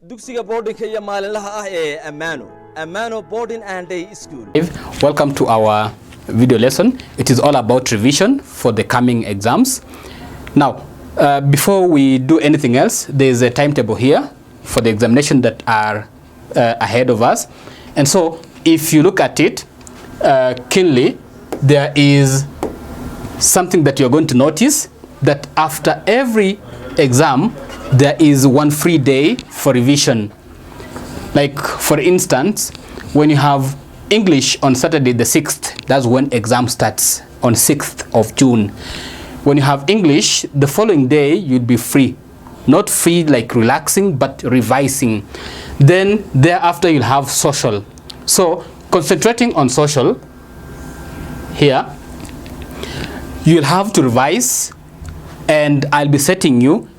dugsiga boardingka iyo maalinlaha ah ee Amano Boarding and Day School. Welcome to our video lesson. It is all about revision for the coming exams. Now, before we do anything else, there is a timetable here for the examination that are ahead of us. And so, if you look at it keenly, there is something that you're going to notice, that after every exam, there is one free day for revision. Like, for instance, when you have English on Saturday the 6th, that's when exam starts, on 6th of June. When you have English, the following day you'll be free. Not free like relaxing, but revising. Then thereafter you'll have social. So concentrating on social, here, you'll have to revise, and I'll be setting you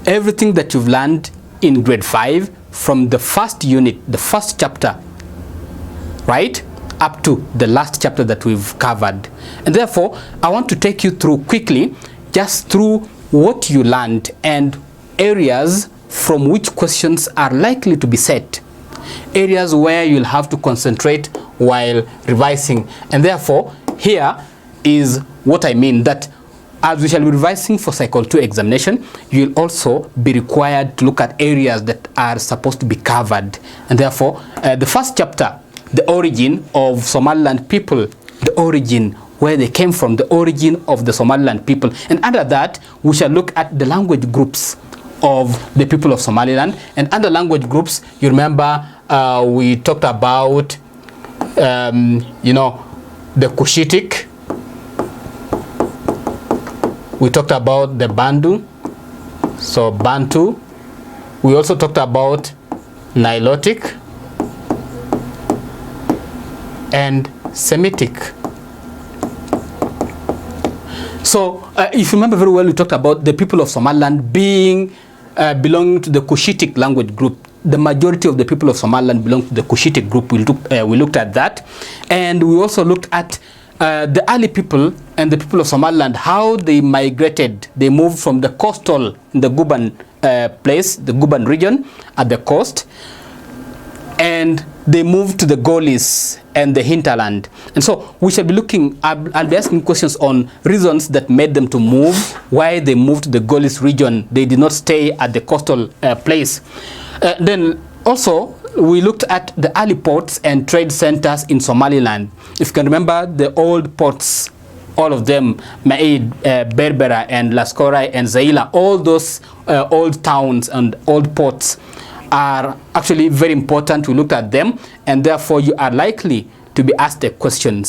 everything that you've learned in grade 5 from the first unit, the first chapter, right, up to the last chapter that we've covered. And therefore, I want to take you through quickly, just through what you learned and areas from which questions are likely to be set, areas where you'll have to concentrate while revising. And therefore, here is what I mean, that as we shall be revising for Cycle 2 examination, you will also be required to look at areas that are supposed to be covered. And therefore, the first chapter, the origin of Somaliland people, the origin, where they came from, the origin of the Somaliland people. And under that, we shall look at the language groups of the people of Somaliland. And under language groups, you remember we talked about, you know, the Cushitic. We talked about the Bantu, so Bantu. We also talked about Nilotic and Semitic. So if you remember very well, we talked about the people of Somaliland being belonging to the Cushitic language group. The majority of the people of Somaliland belong to the Cushitic group. We looked at that, and we also looked at the early people and the people of Somaliland, how they migrated. They moved from the coastal, the Guban place, the Guban region at the coast, and they moved to the Golis and the hinterland. And so we shall be looking, I'll be asking questions on reasons that made them to move, why they moved to the Golis region. They did not stay at the coastal place. Then also, we looked at the early ports and trade centers in Somaliland. If you can remember, the old ports, all of them, Maid, Berbera, and Laskorai, and Zaila, all those old towns and old ports are actually very important. We looked at them, and therefore you are likely to be asked a question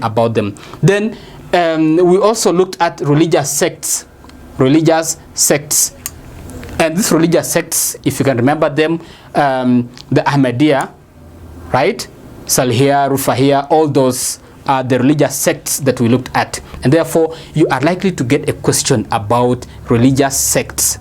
about them. Then we also looked at religious sects. And these religious sects, if you can remember them, the Ahmadiyya, right? Salhiya, Rufahiyya, all those are the religious sects that we looked at. And therefore, you are likely to get a question about religious sects.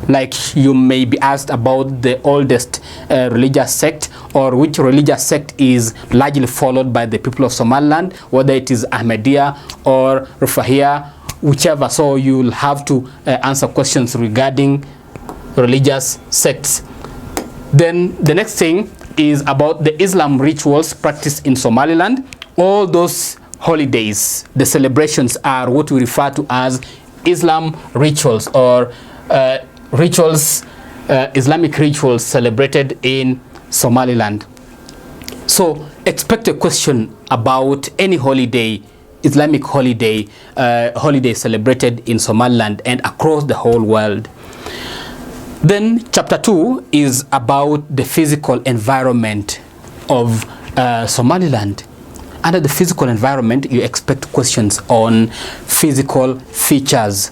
Like you may be asked about the oldest religious sect, or which religious sect is largely followed by the people of Somaliland, whether it is Ahmadiyya or Rufahiyya, whichever. So you'll have to answer questions regarding religious sects. Then the next thing is about the Islam rituals practiced in Somaliland. All those holidays, the celebrations, are what we refer to as Islam rituals, or Islamic rituals celebrated in Somaliland. So expect a question about any holiday, Islamic holiday, holiday celebrated in Somaliland and across the whole world. Then chapter 2 is about the physical environment of Somaliland. Under the physical environment, you expect questions on physical features.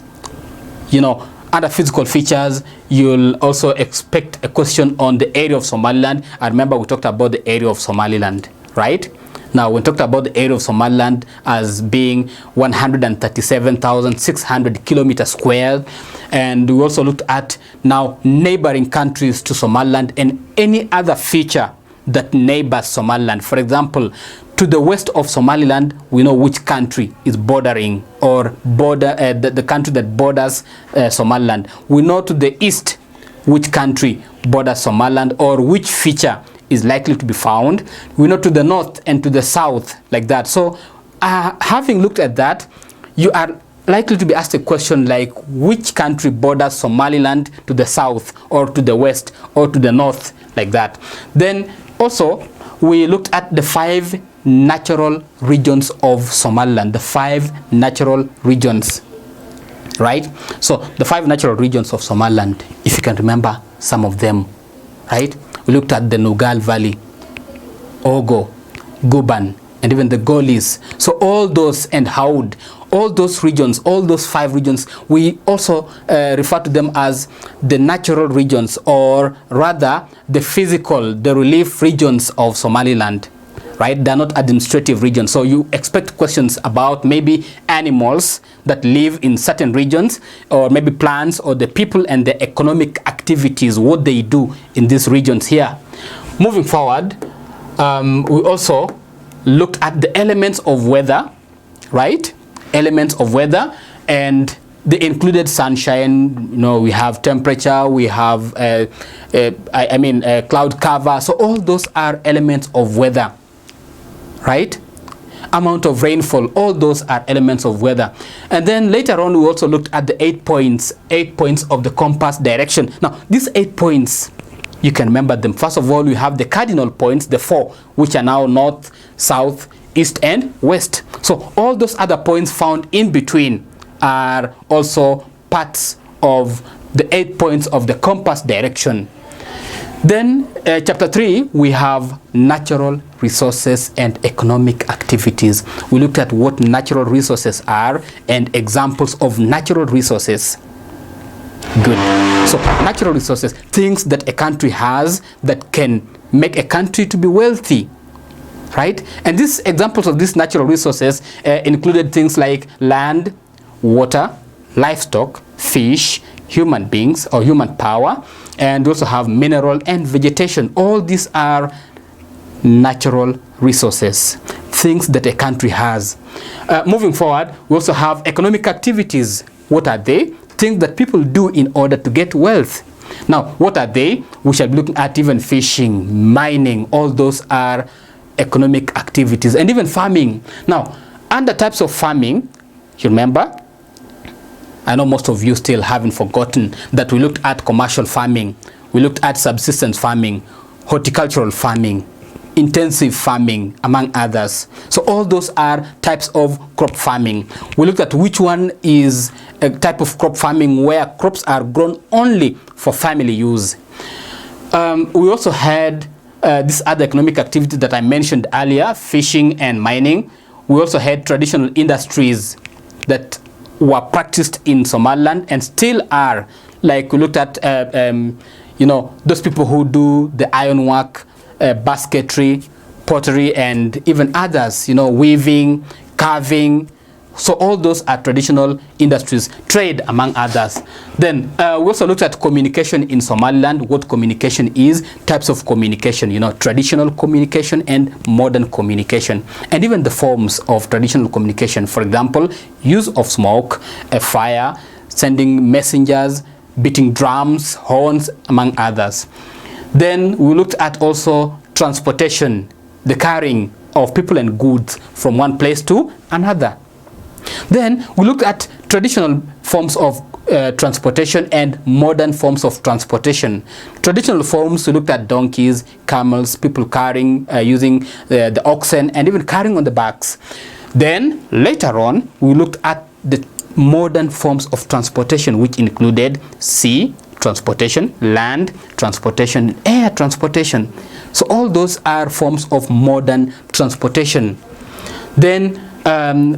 You know, under physical features, you'll also expect a question on the area of Somaliland. I remember we talked about the area of Somaliland, right? Now, we talked about the area of Somaliland as being 137,600 kilometers squared. And we also looked at now neighboring countries to Somaliland and any other feature that neighbors Somaliland. For example, to the west of Somaliland, we know which country is bordering, or the country that borders Somaliland. We know to the east which country borders Somaliland or which feature is likely to be found. We know to the north and to the south, like that. So having looked at that, you are likely to be asked a question like which country borders Somaliland to the south or to the west or to the north, like that. Then also we looked at the 5 natural regions of Somaliland, the 5 natural regions, right? So the 5 natural regions of Somaliland, if you can remember some of them, right? We looked at the Nugal Valley, Ogo, Guban, and even the Golis. So all those, and Haud, all those regions, all those 5 regions, we also refer to them as the natural regions, or rather the physical, the relief regions of Somaliland, right? They're not administrative regions. So you expect questions about maybe animals that live in certain regions, or maybe plants, or the people and the economic activities, what they do in these regions here. Moving forward, we also looked at the elements of weather, right? Elements of weather, and they included sunshine, you know, we have temperature, we have cloud cover. So all those are elements of weather, right? Amount of rainfall, all those are elements of weather. And then later on, we also looked at the 8 points of the compass direction. Now these 8 points, you can remember them. First of all, we have the cardinal points, the 4, which are now north, south, east, and west. So all those other points found in between are also parts of the 8 points of the compass direction. Then chapter 3, we have natural resources and economic activities. We looked at what natural resources are and examples of natural resources. Good. So natural resources, things that a country has that can make a country to be wealthy, right? And these examples of these natural resources included things like land, water, livestock, fish, human beings or human power, and we also have mineral and vegetation. All these are natural resources, things that a country has. Moving forward, we also have economic activities. What are they? Things that people do in order to get wealth. Now, what are they? We shall be looking at even fishing, mining. All those are economic activities, and even farming. Now, under types of farming, you remember, I know most of you still haven't forgotten that we looked at commercial farming, we looked at subsistence farming, horticultural farming, intensive farming, among others. So all those are types of crop farming. We looked at which one is a type of crop farming where crops are grown only for family use. We also had this other economic activity that I mentioned earlier, fishing and mining. We also had traditional industries that were practiced in Somaliland and still are. Like we looked at, those people who do the ironwork, basketry, pottery, and even others, weaving, carving. So all those are traditional industries, trade among others. Then we also looked at communication in Somaliland, what communication is, types of communication, traditional communication and modern communication, and even the forms of traditional communication. For example, use of smoke, a fire, sending messengers, beating drums, horns, among others. Then we looked at also transportation, the carrying of people and goods from one place to another. Then we looked at traditional forms of transportation and modern forms of transportation. Traditional forms, we looked at donkeys, camels, people carrying, using the oxen, and even carrying on the backs. Then later on, we looked at the modern forms of transportation, which included sea transportation, land transportation, air transportation. So all those are forms of modern transportation. Then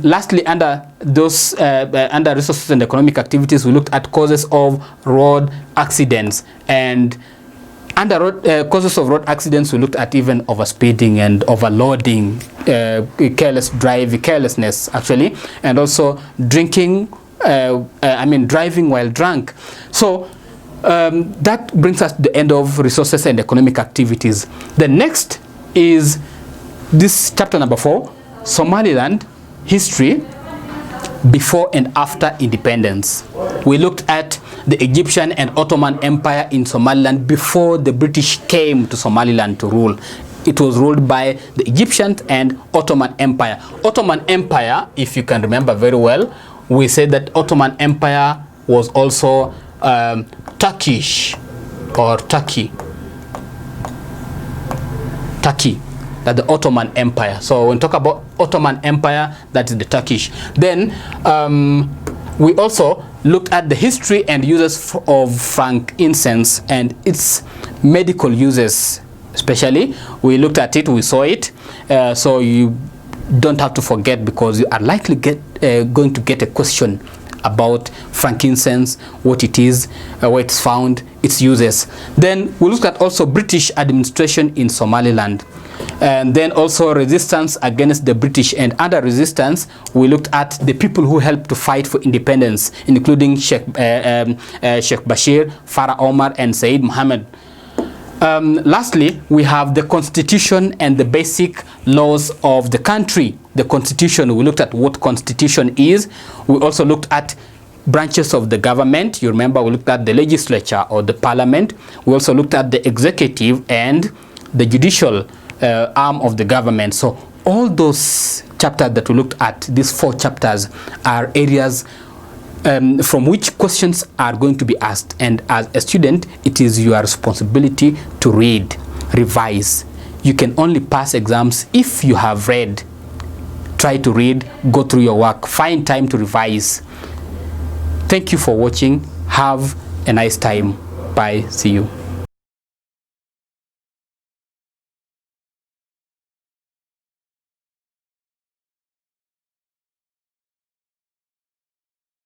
lastly, under those under resources and economic activities, we looked at causes of road accidents, and under causes of road accidents, we looked at even overspeeding and overloading, carelessness actually, and also drinking. Driving while drunk. So that brings us to the end of resources and economic activities. The next is this chapter number 4, Somaliland history before and after independence. We looked at the Egyptian and Ottoman Empire in Somaliland before the British came to Somaliland to rule. It was ruled by the Egyptians and Ottoman Empire. Ottoman Empire, if you can remember very well, we said that Ottoman Empire was also Turkish or Turkey, that the Ottoman Empire. So when we talk about Ottoman Empire, that is the Turkish. Then we also looked at the history and uses of frankincense and its medical uses. Especially, we looked at it, we saw it, so you don't have to forget, because you are likely going to get a question about frankincense, what it is, where it's found, its uses. Then we looked at also British administration in Somaliland, and then also resistance against the British. And under resistance, we looked at the people who helped to fight for independence, including Sheikh Bashir, Farah Omar, and Said Mohammed. Lastly, we have the constitution and the basic laws of the country. The constitution, we looked at what constitution is. We also looked at branches of the government. You remember, we looked at the legislature or the parliament. We also looked at the executive and the judicial arm of the government. So all those chapters that we looked at, these 4 chapters, are areas from which questions are going to be asked. And as a student, it is your responsibility to read, revise. You can only pass exams if you have read. Try to read, go through your work, find time to revise. Thank you for watching. Have a nice time. Bye. See you.